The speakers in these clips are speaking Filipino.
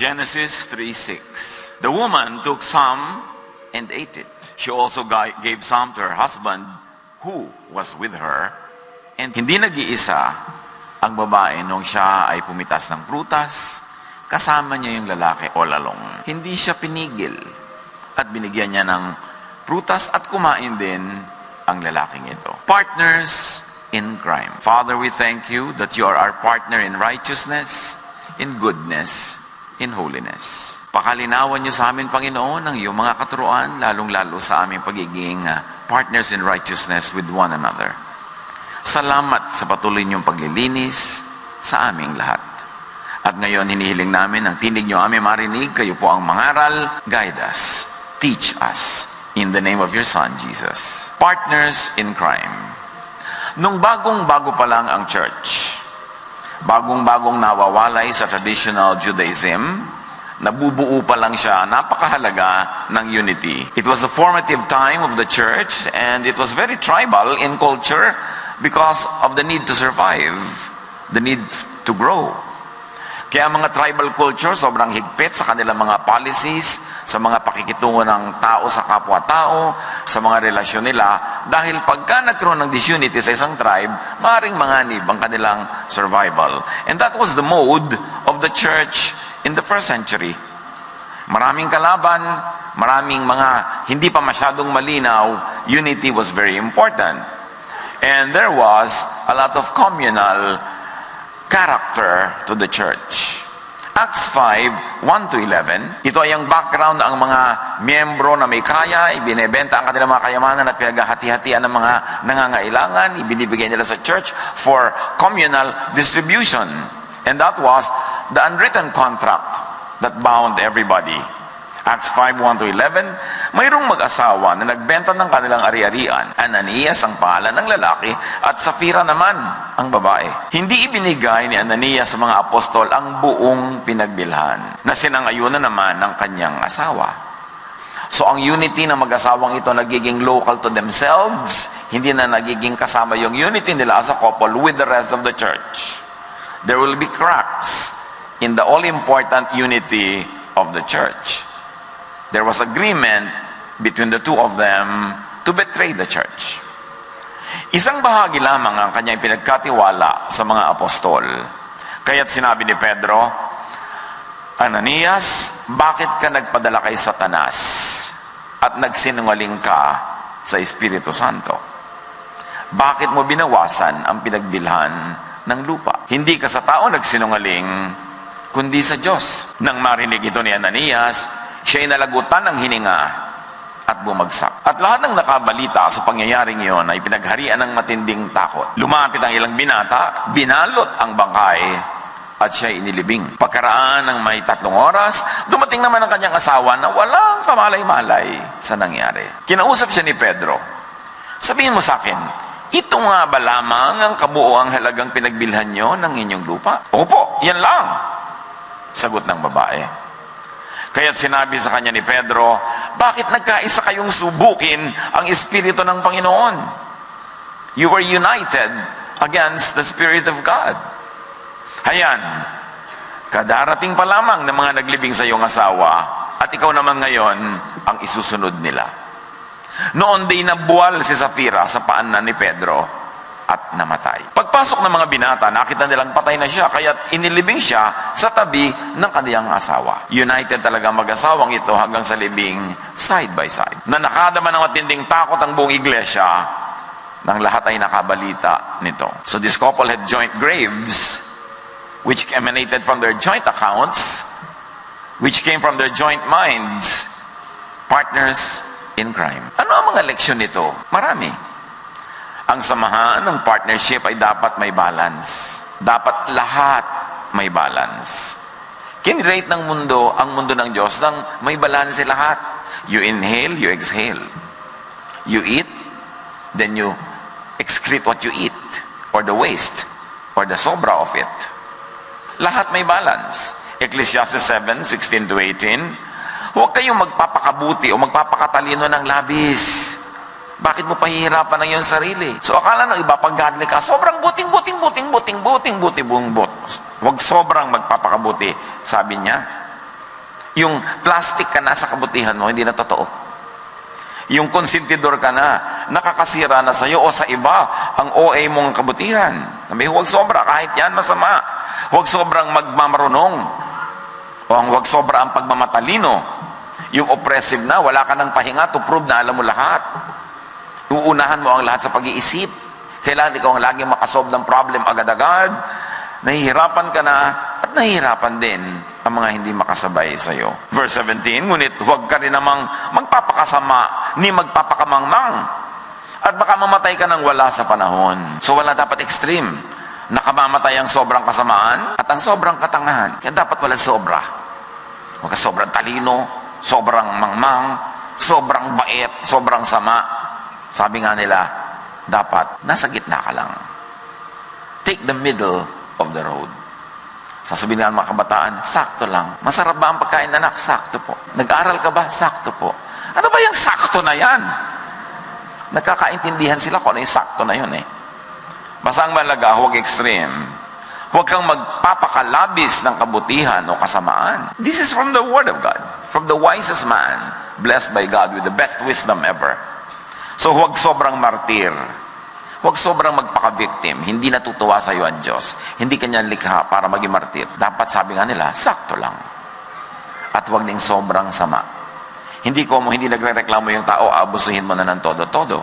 Genesis 3:6. The woman took some and ate it. She also gave some to her husband who was with her. And hindi nag-iisa ang babae nung siya ay pumitas ng prutas, kasama niya yung lalaki all along. Hindi siya pinigil at binigyan niya ng prutas at kumain din ang lalaking ito. Partners in crime. Father, we thank you that you are our partner in righteousness, in goodness, in holiness. Pakalinawan niyo sa amin, Panginoon, ang iyong mga katuruan, lalong-lalo sa aming pagiging partners in righteousness with one another. Salamat sa patuloy niyong paglilinis sa aming lahat. At ngayon, hinihiling namin ang tinig niyo aming marinig. Kayo po ang mangaral. Guide us. Teach us. In the name of your Son, Jesus. Partners in crime. Nung bagong-bago pa lang ang church, bagong-bagong nawawalay sa traditional Judaism, nabubuo pa lang siya, napakahalaga ng unity. It was a formative time of the church and it was very tribal in culture because of the need to survive, the need to grow. Kaya mga tribal culture, sobrang higpit sa kanilang mga policies, sa mga pakikitungo ng tao sa kapwa-tao, sa mga relasyon nila. Dahil pagka nagkaroon ng disunity sa isang tribe, maaaring manganib ang kanilang survival. And that was the mode of the church in the first century. Maraming kalaban, maraming mga hindi pa masyadong malinaw, unity was very important. And there was a lot of communal character to the church. Acts 5, 1-11, ito ay ang background ng mga miyembro na may kaya, ibinebenta ang kanilang mga kayamanan at pinaghati-hatian ng mga nangangailangan, ibinibigay nila sa church for communal distribution. And that was the unwritten contract that bound everybody. Acts 5, 1-11, mayroong mag-asawa na nagbenta ng kanilang ari-arian. Ananias ang pangalan ng lalaki at Safira naman ang babae. Hindi ibinigay ni Ananias sa mga apostol ang buong pinagbilhan na sinangayunan naman ng kanyang asawa. So ang unity ng mag-asawang ito nagiging local to themselves, hindi na nagiging kasama yung unity nila as a couple with the rest of the church. There will be cracks in the all-important unity of the church. There was agreement between the two of them to betray the church. Isang bahagi lamang ang kanyang pinagkatiwala sa mga apostol. Kaya't sinabi ni Pedro, Ananias, bakit ka nagpadala kay Satanas at nagsinungaling ka sa Espiritu Santo? Bakit mo binawasan ang pinagbilhan ng lupa? Hindi ka sa tao nagsinungaling, kundi sa Diyos. Nang marinig ito ni Ananias, siya ay nalagutan ng hininga at bumagsak. At lahat ng nakabalita sa pangyayaring iyon ay pinagharian ng matinding takot. Lumapit ang ilang binata, binalot ang bangkay at siya ay inilibing. Pagkaraan ng may 3 oras, dumating naman ang kanyang asawa na walang kamalay-malay sa nangyari. Kinausap siya ni Pedro, sabihin mo sa akin, ito nga ba lamang ang kabuoang halagang pinagbilhan nyo ng inyong lupa? Opo, yan lang, sagot ng babae. Kaya't sinabi sa kanya ni Pedro, bakit nagkaisa kayong subukin ang Espiritu ng Panginoon? You were united against the Spirit of God. Hayan, kadarating pa lamang ng mga naglibing sa iyong asawa at ikaw naman ngayon ang isusunod nila. Noon din nabuwal si Safira sa paanan ni Pedro at namatay. Pagpasok ng mga binata, nakita nilang patay na siya, kaya inilibing siya sa tabi ng kaniyang asawa. United talaga mag-asawang ito hanggang sa libing side by side. Na nakadama ng matinding takot ang buong iglesia, nang lahat ay nakabalita nito. So this couple had joint graves, which emanated from their joint accounts, which came from their joint minds, partners in crime. Ano ang mga leksyon nito? Marami. Ang samahan ng partnership ay dapat may balance. Dapat lahat may balance. Kinrate ng mundo, ang mundo ng Diyos, ng may balance lahat. You inhale, you exhale. You eat, then you excrete what you eat, or the waste, or the sobra of it. Lahat may balance. Ecclesiastes 7:16-18, huwag kayong magpapakabuti o magpapakatalino ng labis. Bakit mo pahihirapan ang iyong sarili? So akala ng iba, pag godly ka, sobrang buting. Huwag sobrang magpapakabuti. Sabi niya, Yung plastic ka na sa kabutihan mo, hindi na totoo. Yung konsentidor ka na, nakakasira na sa'yo o sa iba, ang OA mong kabutihan. Huwag sobra, kahit yan masama. Huwag sobrang magmamarunong. O huwag sobra ang pagmamatalino. Yung oppressive na, wala ka ng pahinga to prove na alam mo lahat. Uunahan mo ang lahat sa pag-iisip. Kailangan ikaw ang laging makasolve ng problem agad-agad. Nahihirapan ka na at nahihirapan din ang mga hindi makasabay sa iyo. Verse 17, ngunit huwag ka rin namang magpapakasama ni magpapakamangmang at baka mamatay ka nang wala sa panahon. So wala dapat extreme. Nakamamatay ang sobrang kasamaan at ang sobrang katangahan. Kaya dapat wala sobra. Huwag ka sobrang talino, sobrang mangmang, sobrang bait, sobrang sama. Sabi nga nila, dapat nasa gitna ka lang. Take the middle of the road. Sasabihin nga mga kabataan, sakto lang. Masarap ba ang pagkain, anak? Sakto po. Nag-aaral ka ba? Sakto po. Ano ba yung sakto na yan? Nagkakaintindihan sila kung ano yung sakto na yun eh. Basta ang malaga, huwag extreme. Huwag kang magpapakalabis ng kabutihan o kasamaan. This is from the Word of God. From the wisest man, blessed by God with the best wisdom ever. So huwag sobrang martir. Huwag sobrang magpaka-victim. Hindi natutuwa sa iyo ang Diyos. Hindi kanya likha para maging martir. Dapat sabi nga nila, sakto lang. At huwag ding sobrang sama. Hindi nagre-reklamo yung tao, abusuhin mo na ng todo-todo.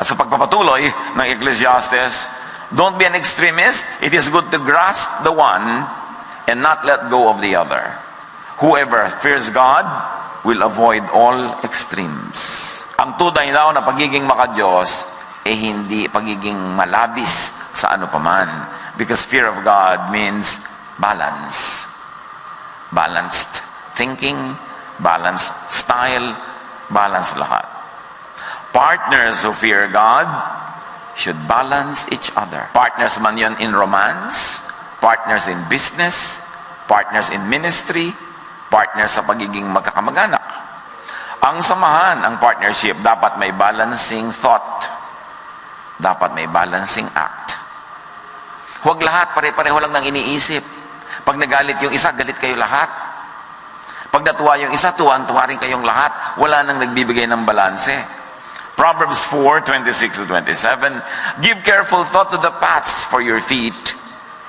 At sa pagpapatuloy ng Ecclesiastes, don't be an extremist. It is good to grasp the one and not let go of the other. Whoever fears God will avoid all extremes. Ang tunay daw na pagiging maka-Diyos hindi pagiging malabis sa ano paman. Because fear of God means balance. Balanced thinking, balanced style, balanced lahat. Partners who fear God should balance each other. Partners man yun in romance, partners in business, partners in ministry, partners sa pagiging magkakamag-anak. Ang samahan, ang partnership, dapat may balancing thought. Dapat may balancing act. Huwag lahat, pare-pareho lang ng iniisip. Pag nagalit yung isa, galit kayo lahat. Pag natuwa yung isa, tuwa rin kayong lahat. Wala nang nagbibigay ng balanse. Proverbs 4:26-27, give careful thought to the paths for your feet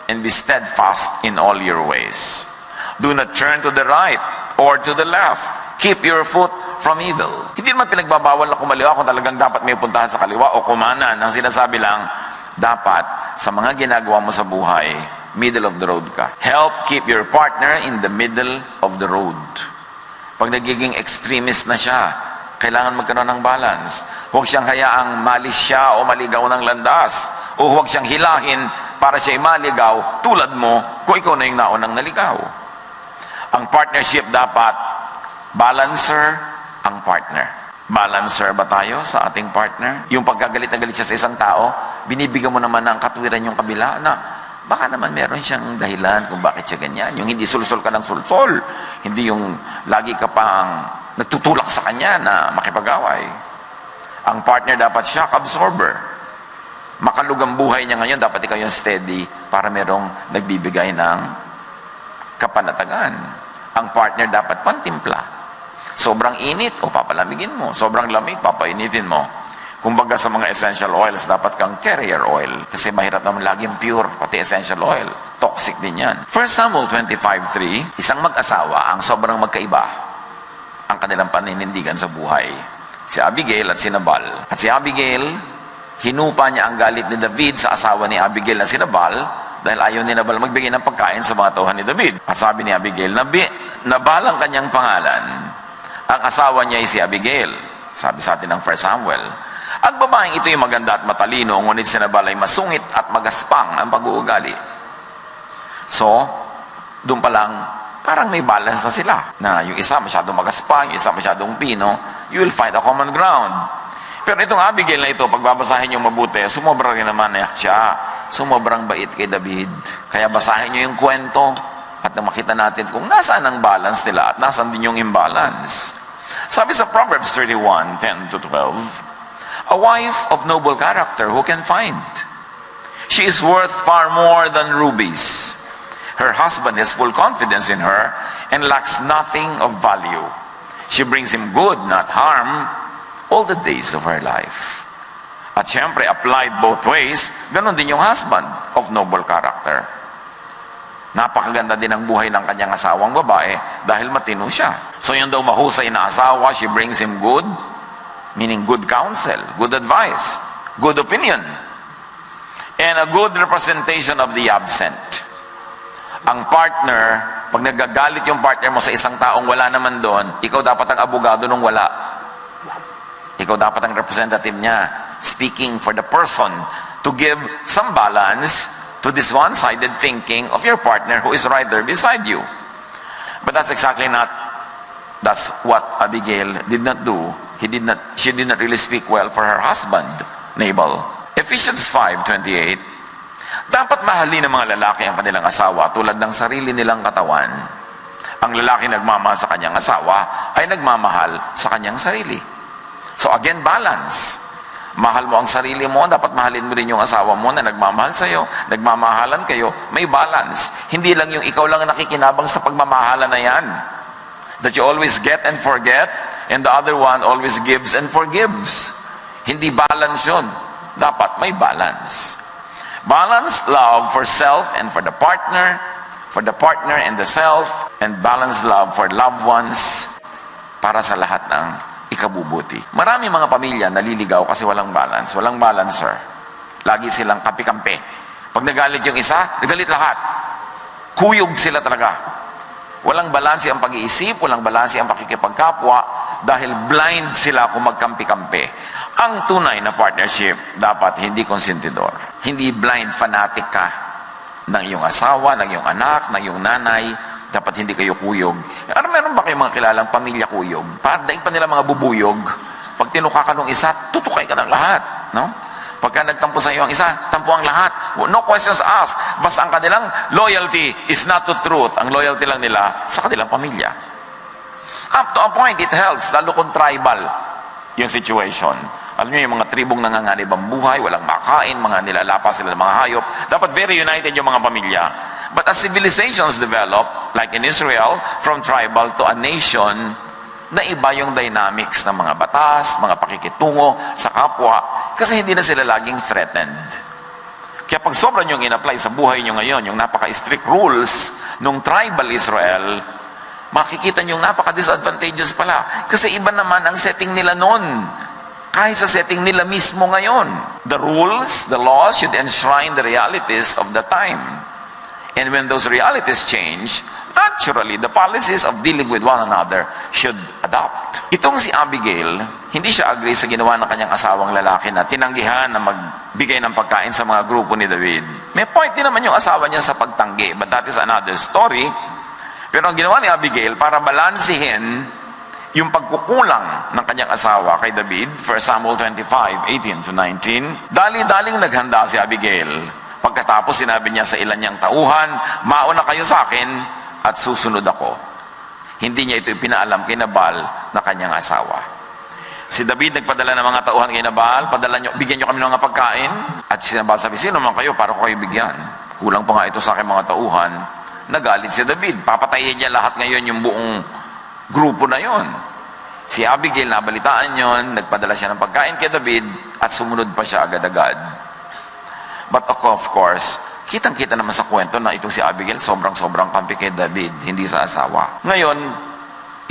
and be steadfast in all your ways. Do not turn to the right or to the left. Keep your foot from evil. Hindi naman pinagbabawal na kumaliwa kung talagang dapat may puntahan sa kaliwa o kumanan. Ang sinasabi lang, dapat sa mga ginagawa mo sa buhay, middle of the road ka. Help keep your partner in the middle of the road. Pag nagiging extremist na siya, kailangan magkaroon ng balance. Huwag siyang hayaang malis siya o maligaw ng landas. O huwag siyang hilahin para siya'y maligaw tulad mo kung ikaw na yung naunang naligaw. Ang partnership dapat balancer ang partner. Balancer ba tayo sa ating partner? Yung pagkagalit na galit siya sa isang tao, binibigyan mo naman ng katwiran yung kabila na baka naman meron siyang dahilan kung bakit siya ganyan. Yung hindi sulsol ka ng sulsol. Hindi yung lagi ka pang nagtutulak sa kanya na makipag-away. Ang partner dapat shock absorber. Makalugang buhay niya ngayon, dapat ikaw yung steady para merong nagbibigay ng kapanatagan. Ang partner dapat pantimpla. Sobrang init, o papalamigin mo. Sobrang lamig, papainitin mo. Kumbaga sa mga essential oils, dapat kang carrier oil. Kasi mahirap naman laging pure, pati essential oil. Toxic din yan. 1 Samuel 25:3, isang mag-asawa ang sobrang magkaiba ang kanilang paninindigan sa buhay. Si Abigail at si Nabal. At si Abigail, hinupa niya ang galit ni David sa asawa ni Abigail na si Nabal dahil ayaw ni Nabal magbigay ng pagkain sa mga tauhan ni David. At sabi ni Abigail, Nabal ang kanyang pangalan. Ang asawa niya ay si Abigail. Sabi sa atin ng 1 Samuel. Ang babaeng ito ay maganda at matalino, ngunit si Nabal ay masungit at magaspang ang pag-uugali. So, doon pa lang, parang may balance na sila. Na yung isa masyadong magaspang, yung isa masyadong pino, you will find a common ground. Pero itong Abigail na ito, pagbabasahin nyo mabuti, sumobra rin naman siya. Sumobrang bait kay David. Kaya basahin nyo yung kwento at makita natin kung nasaan ang balance nila at nasaan din yung imbalance. Sabi sa Proverbs 31:10-12, a wife of noble character who can find? She is worth far more than rubies. Her husband has full confidence in her, and lacks nothing of value. She brings him good, not harm, all the days of her life. At syempre, applied both ways, ganun din yung husband of noble character. Napakaganda din ang buhay ng kanyang asawang babae dahil matino siya. So yun daw mahusay na asawa, she brings him good, meaning good counsel, good advice, good opinion, and a good representation of the absent. Ang partner, pag nagagalit yung partner mo sa isang taong wala naman doon, ikaw dapat ang abogado nung wala. Ikaw dapat ang representative niya, speaking for the person to give some balance to this one-sided thinking of your partner who is right there beside you. But that's what Abigail did not do. She did not really speak well for her husband, Nabal. Ephesians 5:28, dapat mahalin ng mga lalaki ang kanilang asawa tulad ng sarili nilang katawan. Ang lalaki nagmamahal sa kanyang asawa ay nagmamahal sa kanyang sarili. So again, balance. Mahal mo ang sarili mo, dapat mahalin mo rin yung asawa mo na nagmamahal sa'yo, nagmamahalan kayo, may balance. Hindi lang yung ikaw lang ang nakikinabang sa pagmamahalan na yan. That you always get and forget, and the other one always gives and forgives. Hindi balance yun. Dapat may balance. Balanced love for self and for the partner and the self, and balanced love for loved ones para sa lahat ng ikabubuti. Marami mga pamilya naliligaw kasi walang balance. Walang balancer. Lagi silang kampi-kampi. Pag nagalit yung isa, nagalit lahat. Kuyog sila talaga. Walang balanse ang pag-iisip, walang balanse ang pakikipagkapwa dahil blind sila kung magkampi-kampi. Ang tunay na partnership dapat hindi konsentidor. Hindi blind fanatic ka ng iyong asawa, ng iyong anak, ng iyong nanay. Dapat hindi kayo kuyog. Meron ba kayong mga kilalang pamilya kuyog? Daig pa nila mga bubuyog. Pag tinuka ka ng isa, tutukay ka ng lahat. No? Pagka nagtampo sa iyo ang isa, tampo ang lahat. No questions asked. Basta ang kanilang loyalty is not to truth. Ang loyalty lang nila sa kanilang pamilya. Up to a point, it helps. Lalo kung tribal yung situation. Alam niyo, yung mga tribong nanganganib ang buhay, walang makain, mga nilalapas sila ng mga hayop. Dapat very united yung mga pamilya. But as civilizations develop, like in Israel, from tribal to a nation, na iba yung dynamics ng mga batas, mga pakikitungo sa kapwa, kasi hindi na sila laging threatened. Kaya pag sobrang yung in-apply sa buhay nyo ngayon, yung napaka-strict rules nung tribal Israel, makikita nyo yung napaka-disadvantageous pala. Kasi iba naman ang setting nila noon. Kahit sa setting nila mismo ngayon. The rules, the laws should enshrine the realities of the time. And when those realities change, naturally, the policies of dealing with one another should adapt. Itong si Abigail, hindi siya agree sa ginawa ng kanyang asawang lalaki na tinanggihan na magbigay ng pagkain sa mga grupo ni David. May point din naman yung asawa niya sa pagtanggi, but that is another story. Pero ang ginawa ni Abigail, para balansihin yung pagkukulang ng kanyang asawa kay David, 1 Samuel 25:18-19, dali-daling naghanda si Abigail. Pagkatapos sinabi niya sa ilan niyang tauhan, mauna kayo sa akin at susunod ako. Hindi niya ito ipinaalam kay Nabal na kanyang asawa. Si David nagpadala ng mga tauhan kay Nabal, bigyan niyo kami ng mga pagkain. At si Nabal sabi, sino man kayo para ko kayo bigyan? Kulang pa nga ito sa aking mga tauhan. Nagalit si David. Papatayin niya lahat ngayon yung buong grupo na yon. Si Abigail, nabalitaan yon, nagpadala siya ng pagkain kay David at sumunod pa siya agad-agad. But of course, kitang-kita naman sa kwento na itong si Abigail sobrang-sobrang kampi kay David, hindi sa asawa. Ngayon,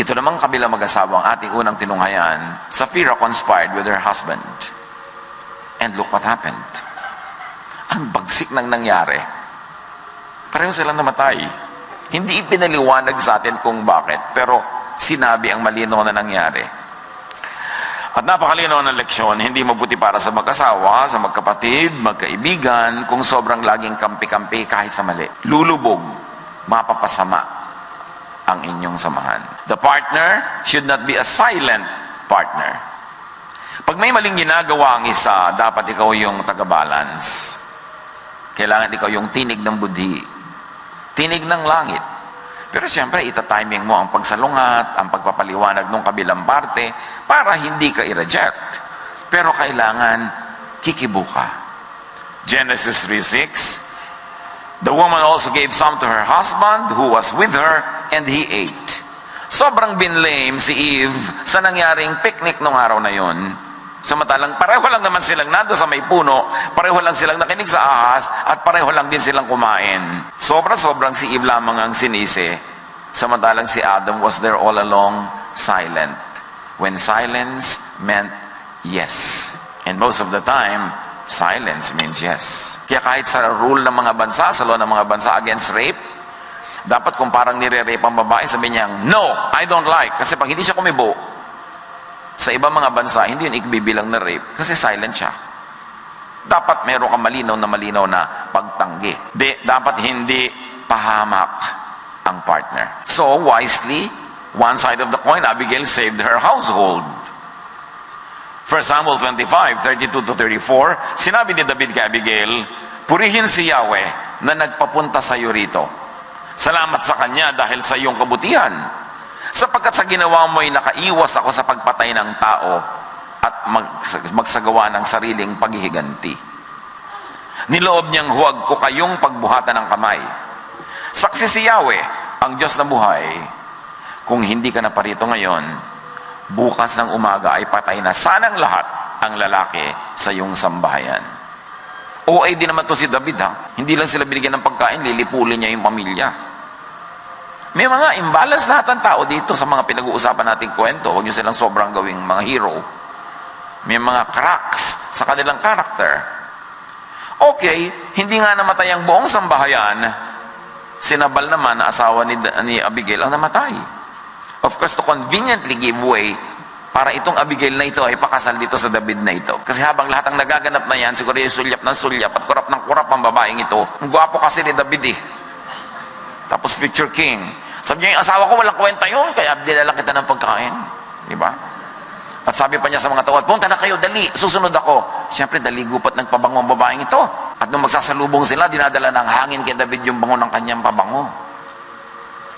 ito namang kabilang mag-asawa ang ating unang tinunghayan. Sapphira conspired with her husband. And look what happened. Ang bagsik ng nangyari. Pareho silang namatay. Hindi ipinaliwanag sa atin kung bakit, pero sinabi ang malinaw na nangyari. At napakalinaw ng leksyon, hindi mabuti para sa mag-asawa, sa magkapatid, magkaibigan, kung sobrang laging kampi-kampi kahit sa mali. Lulubog, mapapasama ang inyong samahan. The partner should not be a silent partner. Pag may maling ginagawa ang isa, dapat ikaw yung taga-balance. Kailangan ikaw yung tinig ng budhi. Tinig ng langit. Pero siyempre, itatiming mo ang pagsalungat, ang pagpapaliwanag ng kabilang parte para hindi ka i-reject. Pero kailangan kikibuka. Genesis 3:6, the woman also gave some to her husband who was with her, and he ate. Sobrang binlame si Eve sa nangyaring picnic nung araw na yon. Samantalang pareho lang naman silang nando sa may puno, pareho lang silang nakinig sa ahas, at pareho lang din silang kumain. Sobrang si Eve lamang ang sinisi, samantalang si Adam was there all along, silent. When silence meant yes. And most of the time, silence means yes. Kaya kahit sa rule ng mga bansa, sa law ng mga bansa against rape, dapat kung parang nire-rape ang babae, sabi niya, no, I don't like. Kasi pag hindi siya kumibo, sa ibang mga bansa, hindi yun ikbibilang na rape kasi silent siya. Dapat meron kang malinaw na pagtanggi. Dapat hindi pahamak ang partner. So, wisely, one side of the coin, Abigail saved her household. 1 Samuel 25:32-34, sinabi ni David kay Abigail, purihin si Yahweh na nagpapunta sa iyo rito. Salamat sa Kanya dahil sa iyong kabutihan. Sapagkat sa ginawa mo'y nakaiwas ako sa pagpatay ng tao at magsagawa ng sariling paghihiganti. Niloob niyang huwag ko kayong pagbuhatan ng kamay. Saksi si Yahweh, ang Diyos na buhay. Kung hindi ka na parito ngayon, bukas ng umaga ay patay na sanang lahat ang lalaki sa iyong sambahayan. OA din naman to si David, ha? Hindi lang sila binigyan ng pagkain, lilipulin niya yung pamilya. May mga imbalance lahat ng tao dito sa mga pinag-uusapan nating kwento. Huwag nyo silang sobrang gawing mga hero. May mga cracks sa kanilang character. Okay, hindi nga namatay ang buong sambahayan. Si Nabal naman, na asawa ni Abigail, ang namatay. Of course, to conveniently give way para itong Abigail na ito ay pakasal dito sa David na ito. Kasi habang lahat ang nagaganap na yan, siguro yung sulyap ng sulyap at kurap ng kurap ang babaeng ito. Ang gwapo kasi ni David eh. Tapos future king. Sabi niya, yung asawa ko walang kwenta yun, kaya dinala kita ng pagkain. Di ba? At sabi pa niya sa mga tawad, punta na kayo, dali, susunod ako. Siyempre, dali-gupat nagpabango ang babaeng ito. At nung magsasalubong sila, dinadala ng hangin kay David yung bango ng kanyang pabango.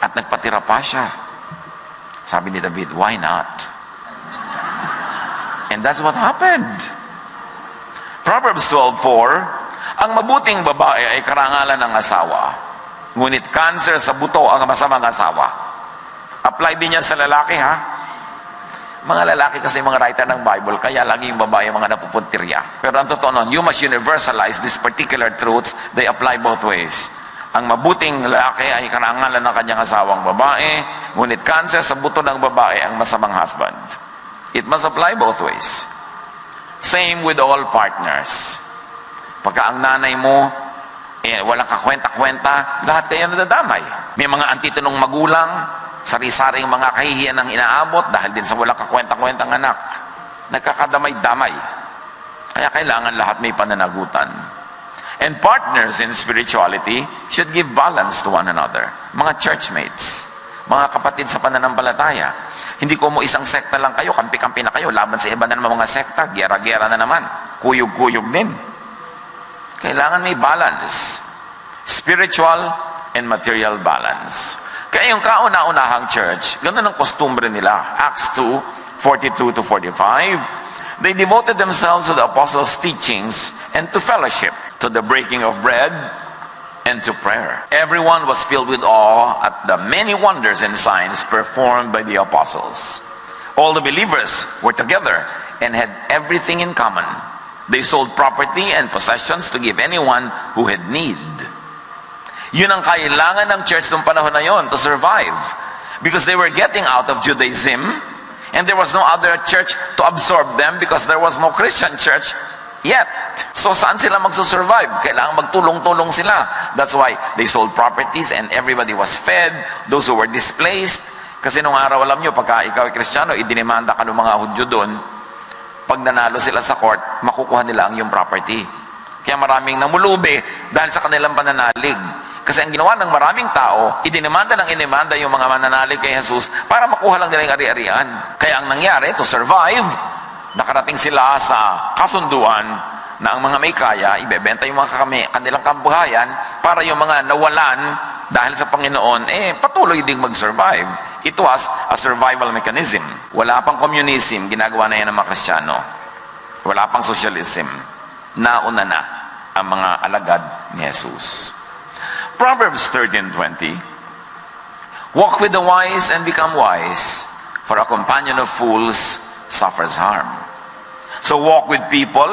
At nagpatira pa siya. Sabi ni David, why not? And that's what happened. Proverbs 12:4, ang mabuting babae ay karangalan ng asawa. Ngunit cancer sa buto ang masamang asawa. Apply din yan sa lalaki, ha? Mga lalaki kasi mga writer ng Bible, kaya lagi yung babae mga napupuntirya. Pero ang totoo nun, you must universalize these particular truths. They apply both ways. Ang mabuting lalaki ay karangalan ng kanyang asawang babae, ngunit cancer sa buto ng babae ang masamang husband. It must apply both ways. Same with all partners. Pagka ang nanay mo, walang kakwenta-kwenta, lahat kayo nadadamay. May mga antitanong magulang, sari-saring mga kahihiyan ang inaabot dahil din sa walang kakwenta-kwentang anak. Nagkakadamay-damay. Kaya kailangan lahat may pananagutan. And partners in spirituality should give balance to one another. Mga churchmates, mga kapatid sa pananampalataya. Hindi ko mo isang sekta lang kayo, kampi-kampi na kayo, laban sa iba na naman mga sekta, gera-gera na naman, kuyog-kuyog din. Kailangan may balance. Spiritual and material balance. Kaya yung kauna-unahang church, ganoon ang kostumbre nila. Acts 2:42-45, they devoted themselves to the apostles' teachings and to fellowship, to the breaking of bread, and to prayer. Everyone was filled with awe at the many wonders and signs performed by the apostles. All the believers were together and had everything in common. They sold property and possessions to give anyone who had need. Yun ang kailangan ng church noong panahon na yon to survive. Because they were getting out of Judaism and there was no other church to absorb them because there was no Christian church yet. So saan sila magsusurvive? Kailangan magtulong-tulong sila. That's why they sold properties and everybody was fed. Those who were displaced. Kasi nung araw, alam nyo, pagka ikaw ay Kristiyano, idinimanda ka ng mga Hudyo doon. Pag nanalo sila sa court, makukuha nila ang iyong property. Kaya maraming namulubi dahil sa kanilang pananalig. Kasi ang ginawa ng maraming tao, idinimanda yung mga mananalig kay Jesus para makuha lang nila yung ari-arian. Kaya ang nangyari, to survive, nakarating sila sa kasunduan na ang mga may kaya, ibebenta yung mga kanilang kabuhayan para yung mga nawalan dahil sa Panginoon, patuloy ding mag-survive. It was a survival mechanism. Wala pang communism, ginagawa na yan ng mga Kristiyano. Wala pang socialism. Nauna na ang mga alagad ni Jesus. Proverbs 13:20, Walk with the wise and become wise, for a companion of fools suffers harm. So walk with people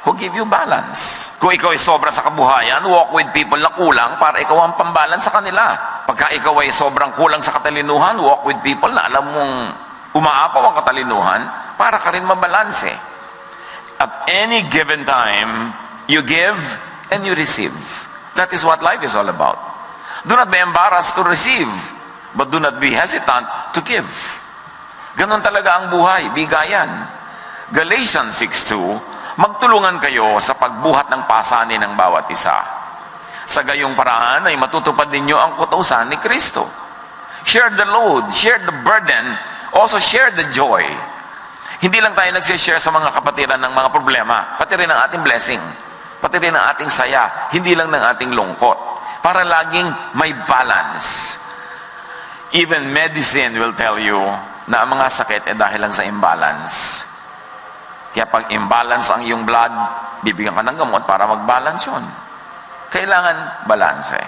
who give you balance. Kung ikaw ay sobra sa kabuhayan, walk with people na kulang para ikaw ang pambalance sa kanila. Pagka ikaw ay sobrang kulang sa katalinuhan, walk with people na alam mong umaapaw ang katalinuhan para ka rin mabalanse. At any given time, you give and you receive. That is what life is all about. Do not be embarrassed to receive, but do not be hesitant to give. Ganon talaga ang buhay, bigayan. Galatians 6:2, magtulungan kayo sa pagbuhat ng pasanin ng bawat isa. Sa gayong paraan ay matutupad ninyo ang kautusan ni Kristo. Share the load, share the burden, also share the joy. Hindi lang tayo nagsishare sa mga kapatiran ng mga problema, pati rin ang ating blessing, pati rin ang ating saya, hindi lang ng ating lungkot, para laging may balance. Even medicine will tell you na ang mga sakit ay dahil lang sa imbalance. Kaya pag imbalance ang iyong blood, bibigyan ka ng gamot para mag-balance yun. Kailangan balanse.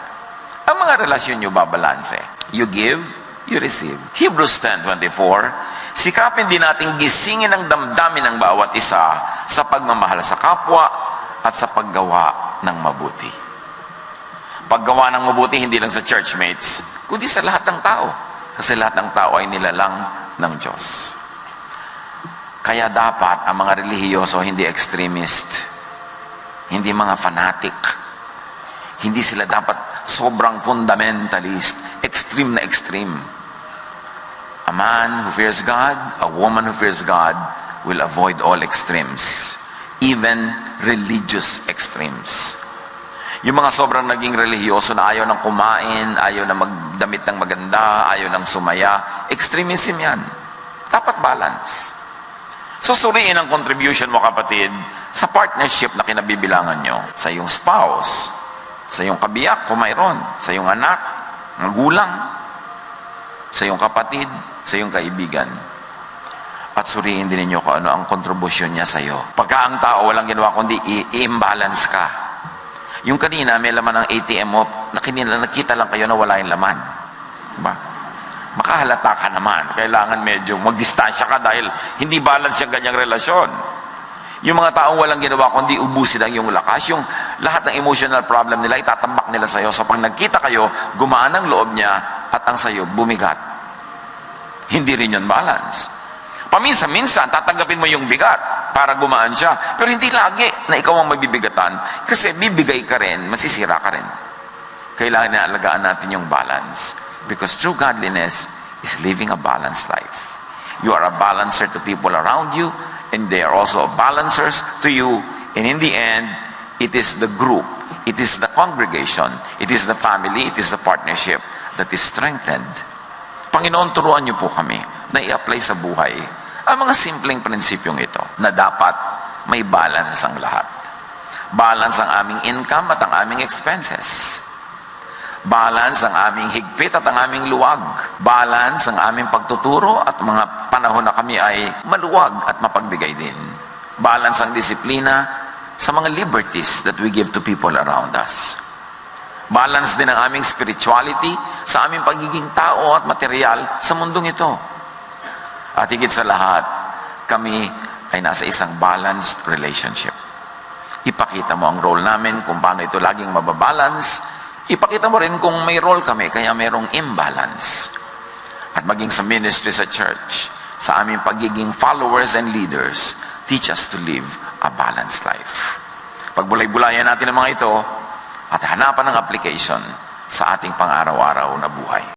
Ang mga relasyon nyo babalanse. You give, you receive. Hebrews 10:24, sikapin din natin gisingin ang damdamin ng bawat isa sa pagmamahal sa kapwa at sa paggawa ng mabuti. Paggawa ng mabuti hindi lang sa churchmates, kundi sa lahat ng tao. Kasi lahat ng tao ay nilalang ng Diyos. Kaya dapat ang mga relihiyoso hindi extremist, hindi mga fanatic, hindi sila dapat sobrang fundamentalist, extreme na extreme. A man who fears God, a woman who fears God will avoid all extremes, even religious extremes. Yung mga sobrang naging relihiyoso na ayaw ng kumain, ayaw na magdamit ng maganda, ayaw ng sumaya, extremism yan. Dapat balance. So suriin ang contribution mo, kapatid, sa partnership na kinabibilangan nyo. Sa iyong spouse, sa iyong kabiyak kung mayroon, sa iyong anak, magulang, sa iyong kapatid, sa iyong kaibigan. At suriin din ninyo kung ano ang contribution niya sa iyo. Pagka ang tao walang ginawa kundi i-imbalance ka. Yung kanina may laman ng ATM mo, nakita lang kayo na wala yung laman. Diba? Makahalata ka naman. Kailangan medyo magdistansya ka dahil hindi balance yung ganyang relasyon. Yung mga taong walang ginawa kundi ubusin ang iyong lakas, yung lahat ng emotional problem nila itatambak nila sa iyo. So pag nagkita kayo, gumaan ang loob niya at ang sa iyo bumigat. Hindi rin yun balance. Paminsan-minsan tatanggapin mo yung bigat para gumaan siya. Pero hindi lagi na ikaw ang mabibigatan kasi bibigay ka rin, masisira ka rin. Kailangan na alagaan natin yung balance. Because true godliness is living a balanced life. You are a balancer to people around you, and they are also balancers to you. And in the end, it is the group, it is the congregation, it is the family, it is the partnership that is strengthened. Panginoon, turuan niyo po kami na i-apply sa buhay ang mga simpleng prinsipyong ito na dapat may balance ang lahat. Balance ang aming income at ang aming expenses. Balance ang aming higpit at ang aming luwag. Balance ang aming pagtuturo at mga panahon na kami ay maluwag at mapagbigay din. Balance ang disiplina sa mga liberties that we give to people around us. Balance din ang aming spirituality sa aming pagiging tao at material sa mundong ito. At higit sa lahat, kami ay nasa isang balanced relationship. Ipakita mo ang role namin kung paano ito laging mababalance. Ipakita mo rin kung may role kami, kaya mayroong imbalance. At maging sa ministry sa church, sa aming pagiging followers and leaders, teach us to live a balanced life. Pagbulay-bulayan natin ang mga ito, at hanapan ng application sa ating pang-araw-araw na buhay.